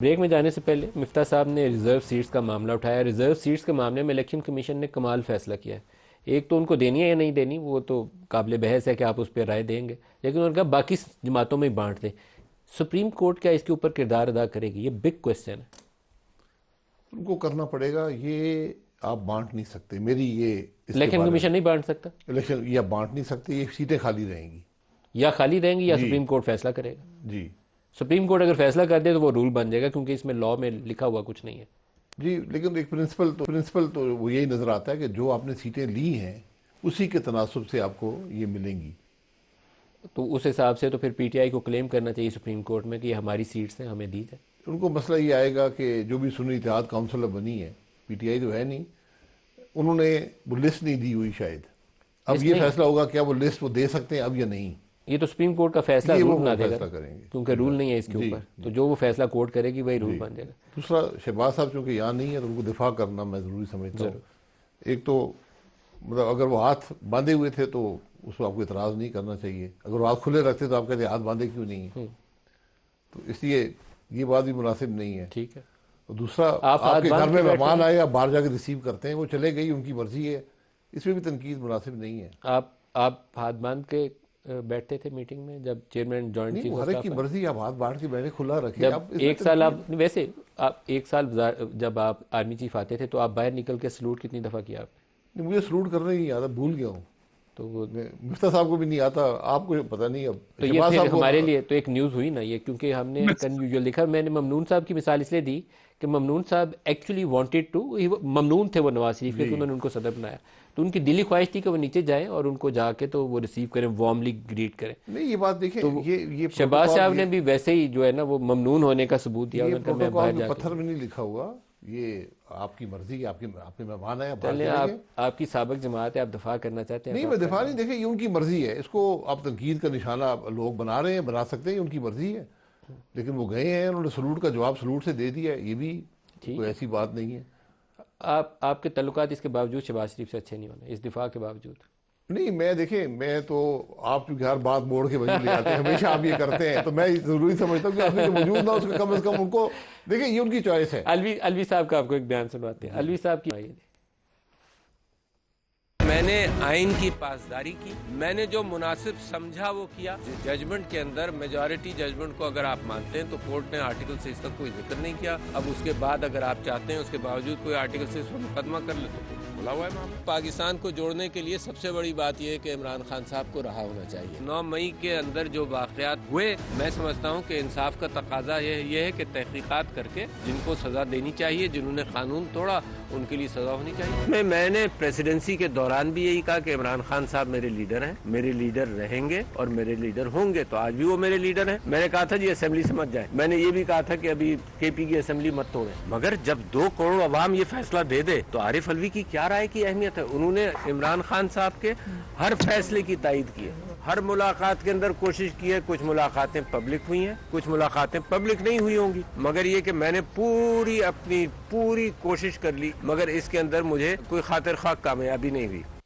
Break میں جانے سے پہلے مفتاح صاحب نے ریزرو سیٹس کا معاملہ اٹھایا. ریزرو سیٹس کے معاملے میں الیکشن کمیشن نے کمال فیصلہ کیا ہے. ایک تو ان کو دینی ہے یا نہیں دینی وہ تو قابل بحث ہے کہ آپ اس پہ رائے دیں گے، لیکن انہوں نے کہا باقی جماعتوں میں ہی بانٹ دیں. سپریم کورٹ کیا اس کے اوپر کردار ادا کرے گی؟ یہ بگ کوشچن ہے. ان کو کرنا پڑے گا. یہ آپ بانٹ نہیں سکتے. میری یہ اس کے الیکشن بارے کمیشن نہیں بانٹ سکتا؟ الیکشن یا بانٹ نہیں سکتے. یہ سیٹیں خالی رہیں گی. یا خالی رہیں گی یا جی سپریم کورٹ فیصلہ کرے گا. جی سپریم کورٹ اگر فیصلہ کر دے تو وہ رول بن جائے گا، کیونکہ اس میں لاء میں لکھا ہوا کچھ نہیں ہے. جی لیکن ایک پرنسپل تو وہ یہی نظر آتا ہے کہ جو آپ نے سیٹیں لی ہیں اسی کے تناسب سے آپ کو یہ ملیں گی. تو اس حساب سے تو پھر پی ٹی آئی کو کلیم کرنا چاہیے سپریم کورٹ میں کہ یہ ہماری سیٹس ہیں، ہمیں دی جائے. ان کو مسئلہ یہ آئے گا کہ جو بھی سنی اتحاد کونسلر بنی ہے، پی ٹی آئی تو ہے نہیں، انہوں نے وہ لسٹ نہیں دی ہوئی شاید. اب یہ فیصلہ ہوگا کیا وہ لسٹ وہ دے سکتے ہیں اب یا نہیں. یہ تو سپریم کورٹ کا فیصلہ یہ رول وہ بنا دے گا، فیصلہ کریں گے کیونکہ رول نہیں ہے اس کے اوپر. تو جو وہ فیصلہ کورٹ کرے گی وہی رول بن جائے گا. دوسرا، شہباز صاحب چونکہ یہاں نہیں ہے تو ان کو دفاع کرنا میں ضروری سمجھتا ہوں. ایک تو مطلب اگر وہ ہاتھ باندھے ہوئے تھے تو اس کو آپ کو اعتراض نہیں کرنا چاہیے. اگر وہ ہاتھ کھلے رکھتے تو آپ کہتے ہاتھ باندھے کیوں نہیں ہیں. تو اس لیے یہ بات بھی مناسب نہیں ہے. ٹھیک ہے. دوسرا، آپ کے گھر میں مہمان آئے، آپ باہر جا کے ریسیو کرتے ہیں، وہ چلے گئی، ان کی مرضی ہے، اس میں بھی تنقید مناسب نہیں ہے. آپ ہاتھ باندھ کے بیٹھتے تھے میٹنگ میں جب چیئرمین جوائنٹ چیف ہر ایک کی مرضی. آپ ہاتھ باندھ کے بیٹھے، کھلا رکھیں. جب ایک سال آپ ویسے ایک سال جب آپ آرمی چیف آتے تھے تو آپ باہر نکل کے سلوٹ کتنی دفعہ کیا آپ نے؟ مجھے سلوٹ کرنا ہی نہیں آتا، بھول گیا ہوں. تو وہ مفتاح صاحب کو بھی نہیں آتا، آپ کو پتہ نہیں. اب تو یہ پھر ہمارے لیے تو ایک نیوز ہوئی نا یہ، کیونکہ ہم نے کنیوژل لکھا. میں نے ممنون صاحب کی مثال اس لیے دی کہ ممنون صاحب ایکچولی وانٹیڈ ٹو، ممنون تھے وہ نواز شریف کے، کہ انہوں نے ان کو صدر بنایا. تو ان کی دلی خواہش تھی کہ وہ نیچے جائیں اور ان کو جا کے تو وہ ریسیو کریں، وارملی گریٹ کریں. نہیں یہ بات دیکھیں، یہ شہباز صاحب نے بھی ویسے ہی جو ہے نا وہ ممنون ہونے کا ثبوت دیا. یہ پروٹوکول پتھر میں نہیں لکھا ہوا. یہ آپ کی مرضی ہے، آپ کے مہمان آئے. آپ کی سابق جماعت ہے، آپ دفاع کرنا چاہتے ہیں. نہیں میں دفاع نہیں. دیکھیں یہ ان کی مرضی ہے. اس کو آپ تنقید کا نشانہ لوگ بنا رہے ہیں، بنا سکتے ہیں، ان کی مرضی ہے. لیکن وہ گئے ہیں، انہوں نے سلوٹ کا جواب سلوٹ سے دے دیا. یہ بھی کوئی ایسی بات نہیں ہے. آپ کے تعلقات اس کے باوجود شہباز شریف سے اچھے نہیں ہونے، اس دفاع کے باوجود؟ نہیں دیکھیں میں تو آپ چونکہ ہر بات موڑ کے وجہ لے آتے ہیں، ہمیشہ آپ یہ کرتے ہیں، تو میں ضروری سمجھتا ہوں کہ آپ نے جو موجود نہ اس کا کم از کم ان کو دیکھیں. یہ ان کی چوائس ہے. الوی صاحب کا آپ کو ایک بیان سنواتے ہیں. الوی صاحب کی میں نے آئین کی پاسداری کی، میں نے جو مناسب سمجھا وہ کیا. ججمنٹ کے اندر میجارٹی ججمنٹ کو اگر آپ مانتے ہیں تو کورٹ نے آرٹیکل 6 تک کوئی ذکر نہیں کیا. اب اس کے بعد اگر آپ چاہتے ہیں اس کے باوجود کوئی آرٹیکل 6 پر مقدمہ کر لے تو کھلا ہوا ہے معاملہ. پاکستان کو جوڑنے کے لیے سب سے بڑی بات یہ ہے کہ عمران خان صاحب کو رہا ہونا چاہیے. 9 مئی کے اندر جو واقعات ہوئے، میں سمجھتا ہوں کہ انصاف کا تقاضا یہ ہے کہ تحقیقات کر کے جن کو سزا دینی چاہیے، جنہوں نے قانون توڑا ان کے لیے سزا ہونی چاہیے. میں نے پریسیڈنسی کے دوران بھی یہی کہا کہ عمران خان صاحب میرے لیڈر ہیں، میرے لیڈر رہیں گے اور میرے لیڈر ہوں گے. تو آج بھی وہ میرے لیڈر ہیں. میں نے کہا تھا جی اسمبلی سے مت جائیں. میں نے یہ بھی کہا تھا کہ ابھی کے پی کی اسمبلی مت توڑیں. مگر جب 2 کروڑ عوام یہ فیصلہ دے دے تو عارف الوی کی کیا رائے کی اہمیت ہے؟ انہوں نے عمران خان صاحب کے ہر فیصلے کی تائید کی ہے، ہر ملاقات کے اندر کوشش کی ہے. کچھ ملاقاتیں پبلک ہوئی ہیں، کچھ ملاقاتیں پبلک نہیں ہوئی ہوں گی، مگر یہ کہ میں نے اپنی پوری کوشش کر لی، مگر اس کے اندر مجھے کوئی خاطر خواہ کامیابی نہیں ہوئی.